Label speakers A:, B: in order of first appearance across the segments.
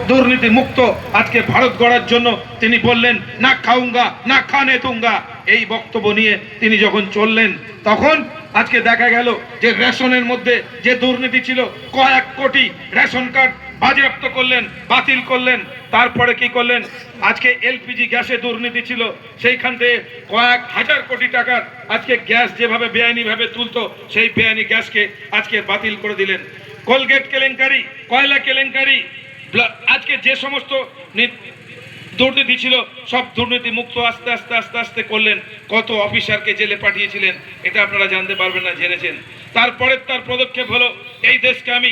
A: দুর্নীতি মুক্ত আজকে ভারত গড়ার জন্য তিনি বললেন না খাউঙ্গা না খানে দুঙ্গা। এই বক্তব্য নিয়ে তিনি যখন চললেন তখন আজকে দেখা গেল যে রেশনের মধ্যে যে দুর্নীতি ছিল, কয়েক কোটি রেশন কার্ড বাজেয়াপ্ত করলেন, বাতিল করলেন। তারপরে কি করলেন, আজকে এলপিজি গ্যাসে দুর্নীতি ছিল, সেইখান থেকে কয়েক হাজার কোটি টাকার আজকে গ্যাস যেভাবে বেআইনিভাবে তুলতো সেই বেআইনি গ্যাসকে আজকে বাতিল করে দিলেন। কোলগেট কেলেঙ্কারি, কয়লা কেলেঙ্কারি, আজকে যে সমস্ত দুর্নীতি ছিল সব দুর্নীতি মুক্ত আস্তে আস্তে আস্তে আস্তে করলেন। কত অফিসারকে জেলে পাঠিয়েছিলেন এটা আপনারা জানতে পারবেন না, জেনেছেন। তারপরে তার পদক্ষেপ হলো এই দেশকে আমি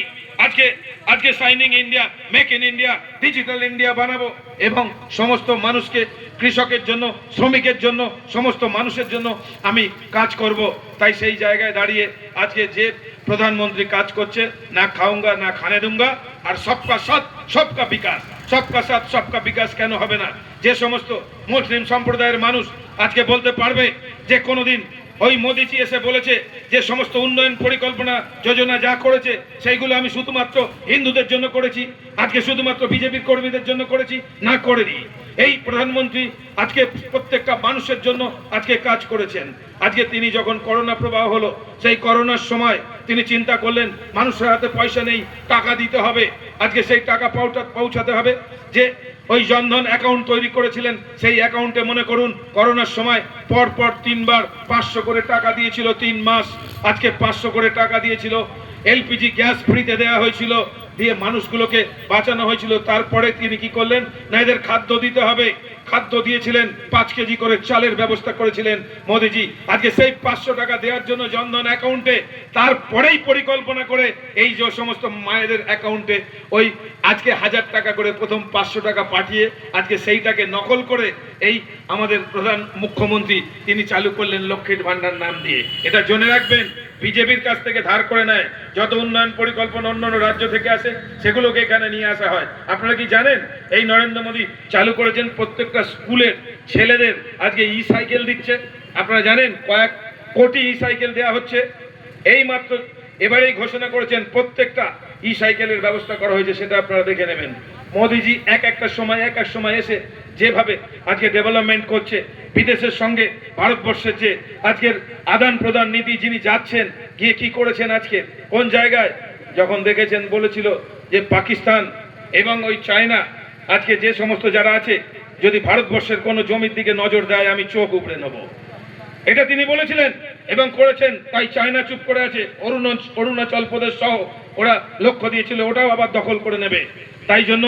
A: আজকে signing India, make in India, digital India বানাবো এবং সমস্ত মানুষকে, কৃষকের জন্য, শ্রমিকের জন্য, সমস্ত মানুষের জন্য আমি কাজ করব। তাই সেই জায়গায় দাঁড়িয়ে আজকে যে প্রধানমন্ত্রী কাজ করছে, না খাউঙ্গা না খানে দুঙ্গা, আর সবকা সাথ সবকা বিকাশ। সবকা সাথ সবকা বিকাশ কেন হবে না? যে সমস্ত মুসলিম সম্প্রদায়ের মানুষ আজকে বলতে পারবে যে কোনোদিন ওই মোদিজি এসে বলেছে যে সমস্ত উন্নয়ন পরিকল্পনা যোজনা যা করেছে সেইগুলো আমি শুধুমাত্র হিন্দুদের জন্য করেছি, আজকে শুধুমাত্র বিজেপির কর্মীদের জন্য করেছি, না করেনি। এই প্রধানমন্ত্রী আজকে প্রত্যেকটা মানুষের জন্য আজকে কাজ করেছেন। আজকে তিনি যখন করোনা প্রবাহ হলো সেই করোনার সময় তিনি চিন্তা করলেন মানুষের হাতে পয়সা নেই, টাকা দিতে হবে, আজকে সেই টাকা পৌঁছাতে হবে। যে ওই জনধন অ্যাকাউন্ট তৈরি করেছিলেন সেই অ্যাকাউন্টে মনে করুন করোনার সময় পরপর 3 বার 500 করে টাকা দিয়েছিল, 3 মাস আজকে 500 করে টাকা দিয়েছিল। এলপিজি গ্যাস ফ্রিতে দেওয়া হয়েছিল, দিয়ে মানুষগুলোকে বাঁচানো হয়েছিল। তারপরে তিনি কি করলেন, না এদের খাদ্য দিতে হবে, খাদ্য দিয়েছিলেন, 5 কেজি করে চালের ব্যবস্থা করেছিলেন মোদিজি। আজকে সেই 500 টাকা দেওয়ার জন্য জনধন অ্যাকাউন্টে, তারপরেই পরিকল্পনা করে এই যে সমস্ত মায়েদের অ্যাকাউন্টে ওই আজকে 1000 টাকা করে প্রথম 500 টাকা পাঠিয়ে আজকে সেইটাকে নকল করে এই আমাদের প্রধান মুখ্যমন্ত্রী তিনি চালু করলেন লক্ষ্মীর ভান্ডার নাম দিয়ে। এটা জেনে রাখবেন, বিজেপির কাছ থেকে ধার করে নেয় যত উন্নয়ন পরিকল্পনা অন্যান্য রাজ্য থেকে আসে সেগুলোকে এখানে নিয়ে আসা হয়। আপনারা কি জানেন এই নরেন্দ্র মোদী চালু করেছেন প্রত্যেকটা স্কুলের ছেলেদের আজকে ই সাইকেল দিচ্ছে? আপনারা জানেন কয়েক কোটি ই সাইকেল দেওয়া হচ্ছে। এই মাত্র এবারেই ঘোষণা করেছেন প্রত্যেকটা ই সাইকেলের ব্যবস্থা করা হয়েছে, সেটা আপনারা দেখে নেবেন। মোদিজি এক এক সময় এসে যেভাবে আজকে ডেভেলপমেন্ট করছে, বিদেশের সঙ্গে ভারতবর্ষের যে আজকের আদান প্রদান নীতি যিনি যাচ্ছেন, গিয়ে কি করেছেন আজকে কোন জায়গায় যখন দেখেছেন বলেছিল যে পাকিস্তান এবং ওই চায়না আজকে যে সমস্ত যারা আছে যদি ভারতবর্ষের কোনো জমির দিকে নজর দেয় আমি চোখ উপড়ে নেব, এটা তিনি বলেছিলেন এবং করেছেন। তাই চায়না চুপ করে আছে, অরুণাচল প্রদেশ সহ ওরা লক্ষ্য দিয়েছিল ওটাও আবার দখল করে নেবে। তাই জন্য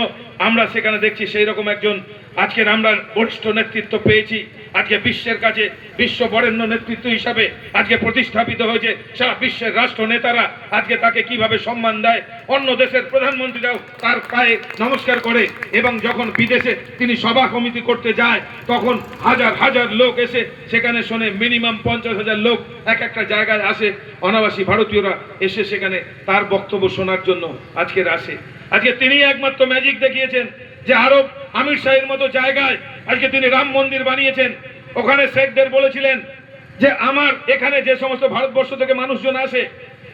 A: আমরা সেখানে দেখছি সেই রকম একজন আজকের আমরা বরিষ্ঠ নেতৃত্ব পেয়েছি, আজকে বিশ্বের কাছে বিশ্ব বরেণ্য নেতৃত্ব হিসাবে আজকে প্রতিস্থাপিত হয়েছে। সারা বিশ্বের রাষ্ট্র নেতারা আজকে তাকে কিভাবে সম্মান দেয়, অন্য দেশের প্রধানমন্ত্রীরাও তার পায়ে নমস্কার করে এবং যখন বিদেশে তিনি সভা কমিটি করতে যায় তখন হাজার হাজার লোক এসে সেখানে শোনে। মিনিমাম 50,000 লোক এক একটা জায়গায় আসে, অনাবাসী ভারতীয়রা এসে সেখানে তার বক্তব্য শোনার জন্য আজকের আসে। আজকে তিনি একমাত্র ম্যাজিক দেখিয়েছেন যে আরব আমির শাহের মতো জায়গায় আজকে তিনি রাম মন্দির বানিয়েছেন। ওখানে শেখদের বলেছিলেন যে আমার এখানে যে সমস্ত ভারতবর্ষ থেকে মানুষজন আসে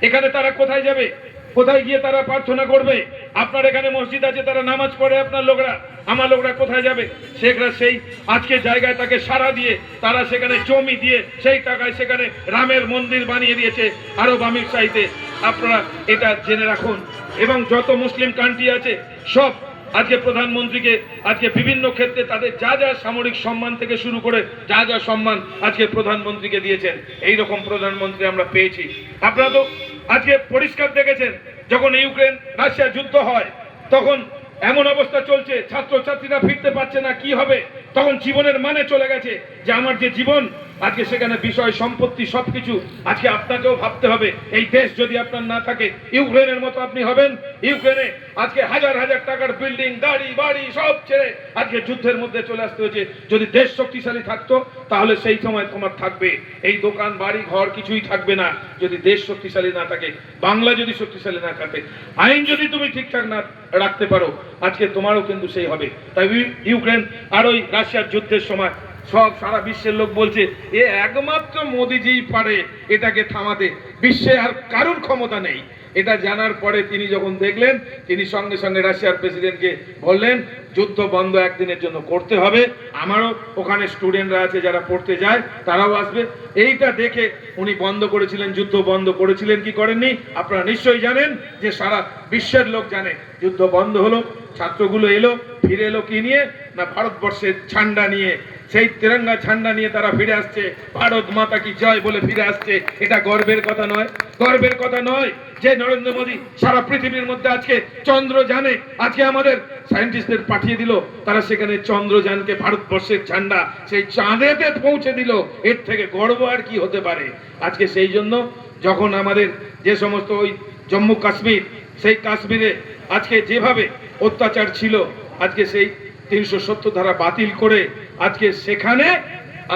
A: এখানে তারা কোথায় যাবে, কোথায় গিয়ে তারা প্রার্থনা করবে? আপনার এখানে মসজিদ আছে, তারা নামাজ পড়ে, আপনার লোকরা আমার লোকরা কোথায় যাবে? শেখরা সেই আজকে জায়গায় তাকে সাড়া দিয়ে তারা সেখানে জমি দিয়ে সেই টাকায় সেখানে রামের মন্দির বানিয়ে দিয়েছে আরব আমির শাহীতে। আপনারা এটা জেনে রাখুন। এবং যত মুসলিম কান্ট্রি আছে সব আজকে প্রধানমন্ত্রীকে আজকে বিভিন্ন ক্ষেত্রে তাদের যা যা সামরিক সম্মান থেকে শুরু করে যা যা সম্মান আজকে প্রধানমন্ত্রীকে দিয়েছেন, এই রকম প্রধানমন্ত্রী আমরা পেয়েছি। আপনারা তো আজকে পরিষ্কার দেখেছেন যখন ইউক্রেন রাশিয়া যুদ্ধ হয় তখন এমন অবস্থা চলছে, ছাত্রছাত্রীরা ফিরতে পারছে না, কি হবে? তখন জীবনের মানে চলে গেছে যে আমার যে জীবন আজকে সেখানে বিষয় সম্পত্তি সবকিছু আজকে আপনাকেও ভাবতে হবে। এই দেশ যদি আপনার না থাকে ইউক্রেনের মতো আপনি হবেন। ইউক্রেনে আজকে হাজার হাজার টাকার বিল্ডিং, গাড়ি বাড়ি সব ছেড়ে আজকে যুদ্ধের মধ্যে চলে আসতে হয়েছে। যদি দেশ শক্তিশালী থাকতো তাহলে সেই সময় তোমার থাকবে এই দোকান বাড়ি ঘর কিছুই থাকবে না। যদি দেশ শক্তিশালী না থাকে, বাংলা যদি শক্তিশালী না থাকে, আইন যদি তুমি ঠিকঠাক না রাখতে পারো আজকে তোমারও কিন্তু সেই হবে। তাই ইউক্রেন আর ওই রাশিয়ার যুদ্ধের সময় সব সারা বিশ্বের লোক বলছে এ একমাত্র মোদিজিই পারে এটাকে থামাতে, বিশ্বে আর কারোর ক্ষমতা নেই। এটা জানার পরে তিনি যখন দেখলেন, তিনি সঙ্গে সঙ্গে রাশিয়ার প্রেসিডেন্টকে বললেন যুদ্ধ বন্ধ একদিনের জন্য করতে হবে, আমারও ওখানে স্টুডেন্টরা আছে যারা পড়তে যায়, তারাও আসবে। এইটা দেখে উনি বন্ধ করেছিলেন, যুদ্ধ বন্ধ করেছিলেন কি করেননি আপনারা নিশ্চয়ই জানেন, যে সারা বিশ্বের লোক জানে। যুদ্ধ বন্ধ হলো, ছাত্রগুলো এলো, ফিরে এলো কি নিয়ে না, ভারতবর্ষের ঝান্ডা নিয়ে, সেই তিরঙ্গা ঝান্ডা নিয়ে তারা ফিরে আসছে, ভারত মাতা কি জয় বলে ফিরে আসছে। এটা গর্বের কথা নয়? গর্বের কথা নয় যে নরেন্দ্র মোদী সারা পৃথিবীর মধ্যে আজকে চন্দ্রযানে, আজকে আমাদের সায়েন্টিস্টদের পাঠিয়ে দিল, তারা সেখানে চন্দ্রযানকে ভারতবর্ষের ঝান্ডা সেই চাঁদেতে পৌঁছে দিল। এর থেকে গর্ব আর কি হতে পারে? আজকে সেই জন্য যখন আমাদের যে সমস্ত ওই জম্মু কাশ্মীর, সেই কাশ্মীরে আজকে যেভাবে অত্যাচার ছিল, আজকে সেই 370 ধারা বাতিল করে আজকে সেখানে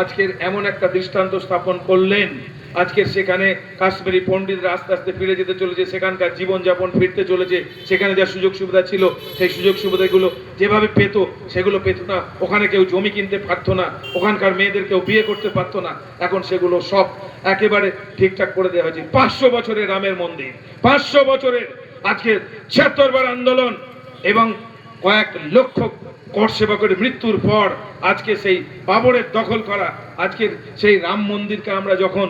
A: আজকের এমন একটা দৃষ্টান্ত স্থাপন করলেন। আজকে সেখানে কাশ্মীরি পণ্ডিতরা আস্তে আস্তে ফিরে যেতে চলেছে, সেখানকার জীবনযাপন ফিরতে চলেছে, সেখানে যা সুযোগ সুবিধা ছিল সেই সুযোগ সুবিধাগুলো যেভাবে পেত সেগুলো পেত না। ওখানে কেউ জমি কিনতে পারতো না, ওখানকার মেয়েদের কেউ বিয়ে করতে পারতো না, এখন সেগুলো সব একেবারে ঠিকঠাক করে দেওয়া হয়েছে। 500 বছরের রামের মন্দির, 500 বছরের আজকে 76 বার আন্দোলন এবং কয়েক লক্ষ কর সেবকের মৃত্যুর পর আজকে সেই বাবরের দখল করা আজকের সেই রাম মন্দিরকে আমরা যখন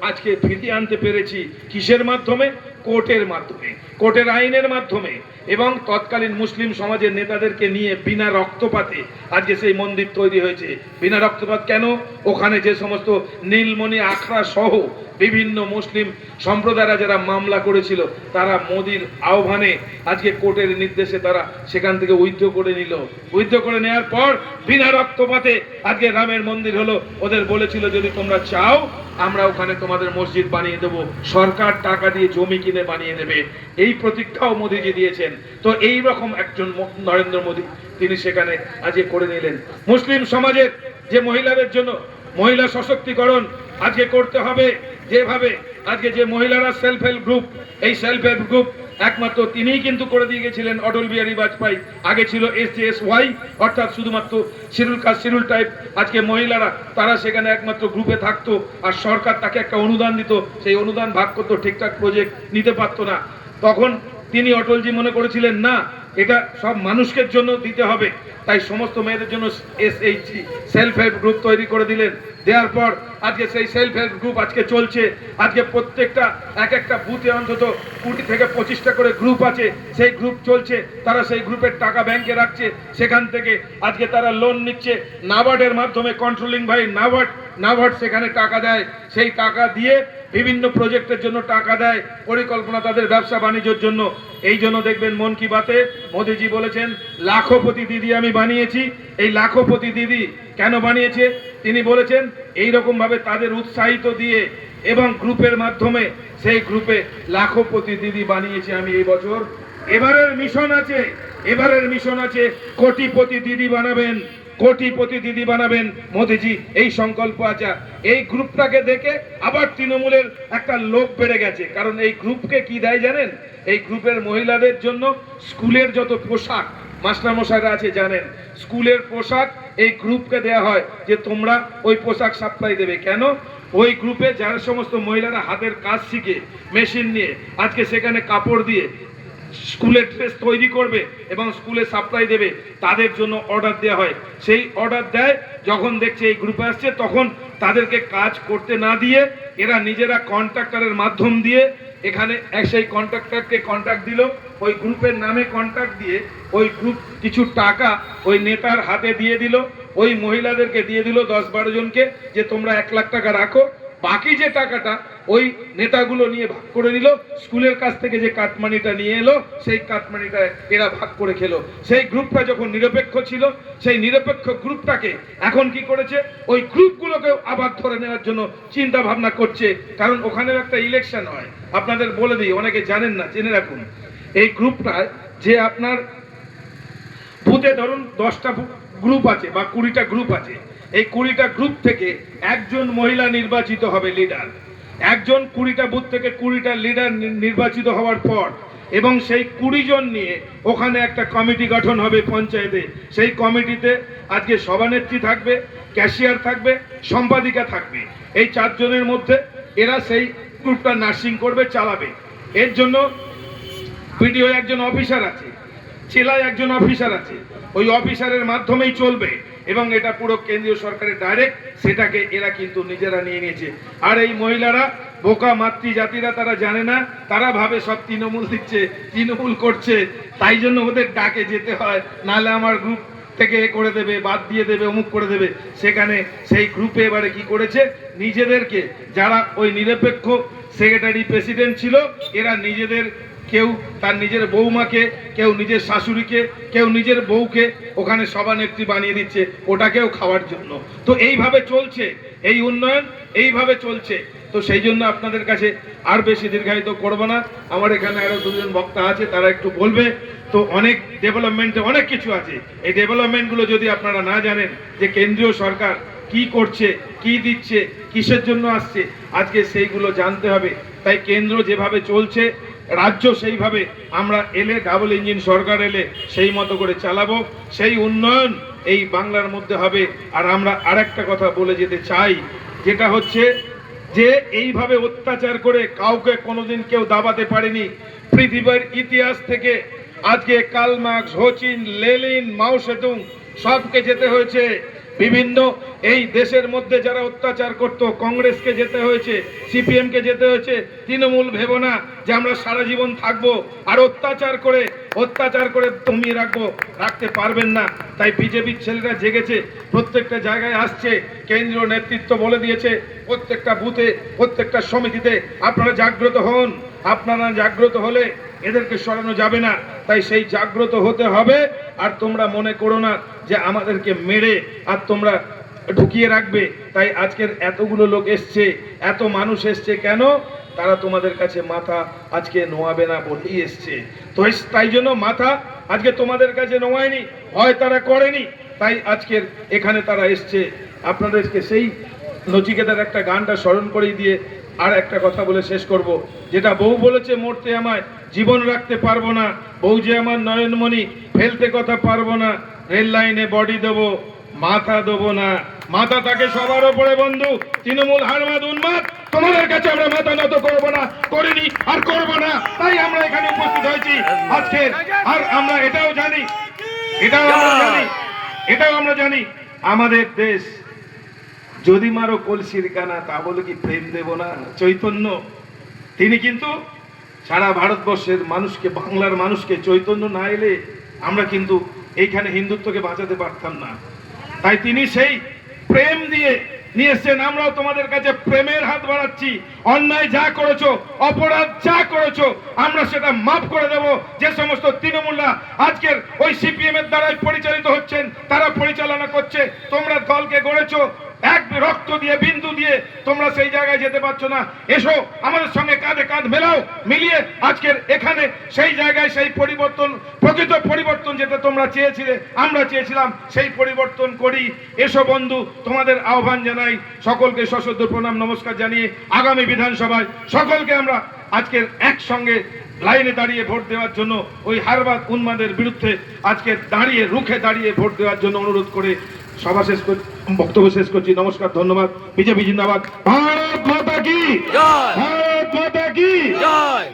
A: আজকে ফিরিয়ে আনতে পেরেছি, কিসের মাধ্যমে? কোর্টের মাধ্যমে, কোর্টের আইনের মাধ্যমে, এবং তৎকালীন মুসলিম সমাজের নেতাদেরকে নিয়ে বিনা রক্তপাতে আজকে সেই মন্দির তৈরি হয়েছে। বিনা রক্তপাত কেন? ওখানে যে সমস্ত নীলমণি আখড়া সহ বিভিন্ন মুসলিম সম্প্রদায়রা যারা মামলা করেছিল, তারা মোদির আহ্বানে আজকে কোর্টের নির্দেশে তারা সেখান থেকে উইথড্র করে নিল। উইথড্র করে নেওয়ার পর বিনা রক্তপাতে আজকে রামের মন্দির হলো। ওদের বলেছিল যদি তোমরা চাও আমরা ওখানে তোমাদের মসজিদ বানিয়ে দেবো, সরকার টাকা দিয়ে জমি কিনে বানিয়ে দেবে। এই প্রতিজ্ঞাও মোদিজি দিয়েছেন। তো এই রকম একজন নরেন্দ্র মোদী, তিনি সেখানে আজকে করে নিলেন। মুসলিম সমাজের যে মহিলাদের জন্য মহিলা সশক্তিকরণ আজকে করতে হবে, যেভাবে আজকে যে মহিলারা সেলফ হেল্প গ্রুপ, এই সেলফ হেল্প গ্রুপ একমাত্র তিনিই কিন্তু করে দিয়ে গেছিলেন, অটল বিহারী বাজপেয়ী। আগে ছিল SJSY, অর্থাৎ শুধুমাত্র শিডিউল কাস্ট শিডিউল টাইপ। আজকে মহিলারা তারা সেখানে একমাত্র গ্রুপে থাকতো, আর সরকার তাকে একটা অনুদান দিত, সেই অনুদান ভাগ করতো, ঠিকঠাক প্রজেক্ট নিতে পারতো না। তখন তিনি অটলজি মনে করেছিলেন না, এটা সব মানুষের জন্য দিতে হবে, তাই সমস্ত মেয়েদের জন্য SHG সেলফ হেল্প গ্রুপ তৈরি করে দিলেন। দেওয়ার পর আজকে সেই সেলফ হেল্প গ্রুপ আজকে চলছে। আজকে প্রত্যেকটা এক একটা বুথে অন্তত 20 থেকে 25টা করে গ্রুপ আছে, সেই গ্রুপ চলছে। তারা সেই গ্রুপের টাকা ব্যাংকে রাখছে, সেখান থেকে আজকে তারা লোন নিচ্ছে নাবার্ডের মাধ্যমে। কন্ট্রোলিং ভাই নাবার্ড সেখানে টাকা দেয়, সেই টাকা দিয়ে বিভিন্ন প্রজেক্টের জন্য টাকা দেয়, পরিকল্পনা তাদের ব্যবসা বাণিজ্যের জন্য। এই জন্য দেখবেন মন কি বাতে মোদিজি বলেছেন লাখপতি দিদি আমি বানিয়েছি। এই লাখপতি দিদি কেন বানিয়েছে? তিনি বলেছেন এই রকম ভাবে তাদের উৎসাহিত দিয়ে এবং গ্রুপের মাধ্যমে সেই গ্রুপে লাখপতি দিদি বানিয়েছে আমি এই বছর। এবারের মিশন আছে কোটিপতি দিদি বানাবেন, কোটিপতি দিদি বানাবেন মোদিজি, এই সংকল্প আছে। এই গ্রুপটাকে দেখে আবার তৃণমূলের একটা লোক বেড়ে গেছে, কারণ এই গ্রুপকে কি দেয় জানেন? এই গ্রুপের মহিলাদের জন্য স্কুলের যত পোশাক, মাস্টারমশাইরা আছে জানেন, স্কুলের পোশাক এই গ্রুপকে দেয়া হয় যে তোমরা ওই পোশাক সাপ্লাই দেবে। কেন? ওই গ্রুপে যারা সমস্ত মহিলারা হাতের কাজ শিখে মেশিন নিয়ে আজকে সেখানে কাপড় দিয়ে স্কুলের ড্রেস তৈরি করবে এবং স্কুলে সাপ্লাই দেবে, তাদের জন্য অর্ডার দেওয়া হয়। সেই অর্ডার দেয়, যখন দেখছে এই গ্রুপে আসছে তখন তাদেরকে কাজ করতে না দিয়ে এরা নিজেরা কন্ট্রাক্টরের মাধ্যম দিয়ে এখানে সেই কন্ট্রাক্টরকে কন্ট্রাক্ট দিল, ওই গ্রুপের নামে কন্ট্রাক্ট দিয়ে ওই গ্রুপ কিছু টাকা ওই নেতার হাতে দিয়ে দিল, ওই মহিলাদেরকে দিয়ে দিল 10-12 জনকে, যে তোমরা 1 লাখ টাকা রাখো, বাকি যে টাকাটা ওই নেতাগুলো নিয়ে ভাগ করে নিল। স্কুলের কাছ থেকে যে কাটমানিটা নিয়ে এলো সেই কাটমানিটা এরা ভাগ করে খেলো। সেই গ্রুপটা যখন নিরপেক্ষ ছিল, সেই নিরপেক্ষ গ্রুপটাকে এখন কি করেছে? ওই গ্রুপগুলোকে আবার ধরে নেওয়ার জন্য চিন্তা ভাবনা করছে, কারণ ওখানেও একটা ইলেকশন হয়। আপনাদের বলে দিই, অনেকে জানেন না, জেনে রাখুন। এই গ্রুপটায় যে আপনার বুথে ধরুন 10টা গ্রুপ আছে বা 20টা গ্রুপ আছে, এই 20টা গ্রুপ থেকে একজন মহিলা নির্বাচিত হবে লিডার। একজন 20টা বুথ থেকে 20টা লিডার নির্বাচিত হওয়ার পর এবং সেই 20 জন নিয়ে ওখানে একটা কমিটি গঠন হবে পঞ্চায়েতে। সেই কমিটিতে আজকে সভানেত্রী থাকবে, ক্যাশিয়ার থাকবে, সম্পাদিকা থাকবে। এই 4 জনের মধ্যে এরা সেই গ্রুপটা নার্সিং করবে, চালাবে। এর জন্য পিডিও একজন অফিসার আছে, জেলায় একজন অফিসার আছে, ওই অফিসারের মাধ্যমেই চলবে এবং এটা পুরো কেন্দ্রীয় সরকারের ডাইরেক্ট, সেটাকে এরা কিন্তু নিজেরা নিয়ে নিয়েছে। আর এই মহিলারা বোকা মাতৃ জাতিরা, তারা জানে না, তারা ভাবে সব তৃণমূল দিচ্ছে, তৃণমূল করছে, তাই জন্য ওদের ডাকে যেতে হয়, নাহলে আমার গ্রুপ থেকে এ করে দেবে, বাদ দিয়ে দেবে, অমুক করে দেবে। সেখানে সেই গ্রুপে এবারে কি করেছে, নিজেদেরকে যারা ওই নিরপেক্ষ সেক্রেটারি প্রেসিডেন্ট ছিল, এরা নিজেদের কেউ তার নিজের বৌমাকে, কেউ নিজের শাশুড়িকে, কেউ নিজের বউকে ওখানে সভানেত্রী বানিয়ে দিচ্ছে, ওটাকেও খাওয়ার জন্য। তো এইভাবে চলছে এই উন্নয়ন, এইভাবে চলছে। তো সেই জন্য আপনাদের কাছে আর বেশি দীর্ঘায়িত করব না। আমার এখানে আরো দুজন বক্তা আছে, তারা একটু বলবে। তো অনেক ডেভেলপমেন্টে অনেক কিছু আছে, এই ডেভেলপমেন্টগুলো যদি আপনারা না জানেন যে কেন্দ্রীয় সরকার কি করছে, কি দিচ্ছে, কিসের জন্য আসছে, আজকে সেইগুলো জানতে হবে। তাই কেন্দ্র যেভাবে চলছে, রাজ্য সেইভাবে, আমরা এলে ডাবল ইঞ্জিন সরকার এলে সেই মতো করে চালাবো, সেই উন্নয়ন এই বাংলার মধ্যে হবে। আর আমরা আরেকটা কথা বলে যেতে চাই, যেটা হচ্ছে যে এইভাবে অত্যাচার করে কাউকে কোনোদিন কেউ দাবাতে পারেনি পৃথিবীর ইতিহাস থেকে। আজকে কার্ল মার্কস, হোচিন, লেনিন, মাও সেতুং সবকে যেতে হয়েছে। বিভিন্ন এই দেশের মধ্যে যারা অত্যাচার করত, কংগ্রেসকে যেতে হয়েছে, সিপিএম কে যেতে হয়েছে। তৃণমূল ভেবো না যে আমরা সারা জীবন থাকবো আর অত্যাচার করে দমিয়ে রাখতে পারবেন না। তাই বিজেপির ছেলেরা জেগেছে, প্রত্যেকটা জায়গায় আসছে, কেন্দ্রীয় নেতৃত্ব বলে দিয়েছে, প্রত্যেকটা বুথে, প্রত্যেকটা সমিতিতে আপনারা জাগ্রত হন। আপনারা জাগ্রত হলে এদেরকে সরানো যাবে না। তাই সেই জাগ্রত হতে হবে। আর তোমরা মনে করো না যে আমাদেরকে মেরে আর তোমরা ঢুকিয়ে রাখবে। তাই আজকের এতগুলো লোক এসছে, এত মানুষ এসছে কেন? তারা তোমাদের কাছে মাথা আজকে নোয়াবে না বলেই এসছে। তো তাই জন্য মাথা আজকে তোমাদের কাছে নোয়ায়নি, ভয় তারা করেনি, তাই আজকের এখানে তারা এসছে। আপনাদেরকে সেই নচিকেতার একটা গানটা স্মরণ করিয়ে দিয়ে আর একটা কথা বলে শেষ করব, যেটা বউ বলেছে, মরতে আমায় জীবন রাখতে পারবো না, বউ যে আমার নয়নমণি, ফেলতে কথা পারবো না, রেল লাইনে বডি দেবো, মাথা দেবো না। মাথা থাকে সবার ওপরে বন্ধু, তৃণমূল হারমাদ উন্মাদ, তোমাদের কাছে আমরা মাথা নত করবো না, করিনি আর করবো না। তাই আমরা এখানে উপস্থিত হয়েছি আজকে। আর আমরা এটাও আমরা জানি আমাদের দেশ যদি মারো কলসির কানা, তা বলে কি প্রেম দেব না? চৈতন্য তিনি কিন্তু সারা ভারতবর্ষের মানুষকে, বাংলার মানুষকে, চৈতন্য না এলে আমরা কিন্তু এইখানে হিন্দুত্বকে বাঁচাতে পারতাম না। তাই তিনি সেই প্রেম দিয়ে নিয়ে এসছেন। আমরাও তোমাদের কাছে প্রেমের হাত বাড়াচ্ছি। অন্যায় যা করেছো, অপরাধ যা করেছো, আমরা সেটা মাফ করে দেব। যে সমস্ত তৃণমূলরা আজকের ওই সিপিএম এর দ্বারাই পরিচালিত হচ্ছেন, তারা পরিচালনা করছে, তোমরা দলকে গড়েছো, এক রক্ত দিয়ে, বিন্দু দিয়ে তোমরা সেই জায়গায় যেতে পারছো না। এসো আমাদের সঙ্গে কাঁধে কাঁধ মেলাও, মিলিয়ে আজকের এখানে সেই জায়গায় সেই পরিবর্তন, প্রকৃত পরিবর্তন যেটা তোমরা চেয়েছিলে, আমরা চেয়েছিলাম, সেই পরিবর্তন করি। এসো বন্ধু, তোমাদের আহ্বান জানাই। সকলকে সশ্রদ্ধ প্রণাম নমস্কার জানিয়ে আগামী বিধানসভায় সকলকে আমরা আজকের একসঙ্গে লাইনে দাঁড়িয়ে ভোট দেওয়ার জন্য, ওই হারবাদ উন্মাদের বিরুদ্ধে আজকে রুখে দাঁড়িয়ে ভোট দেওয়ার জন্য অনুরোধ করে বক্তব্য শেষ করছি। নমস্কার, ধন্যবাদ। বিজেপি জিন্দাবাদ। ভারত মাতা কি জয়। ভারত মাতা কি জয়।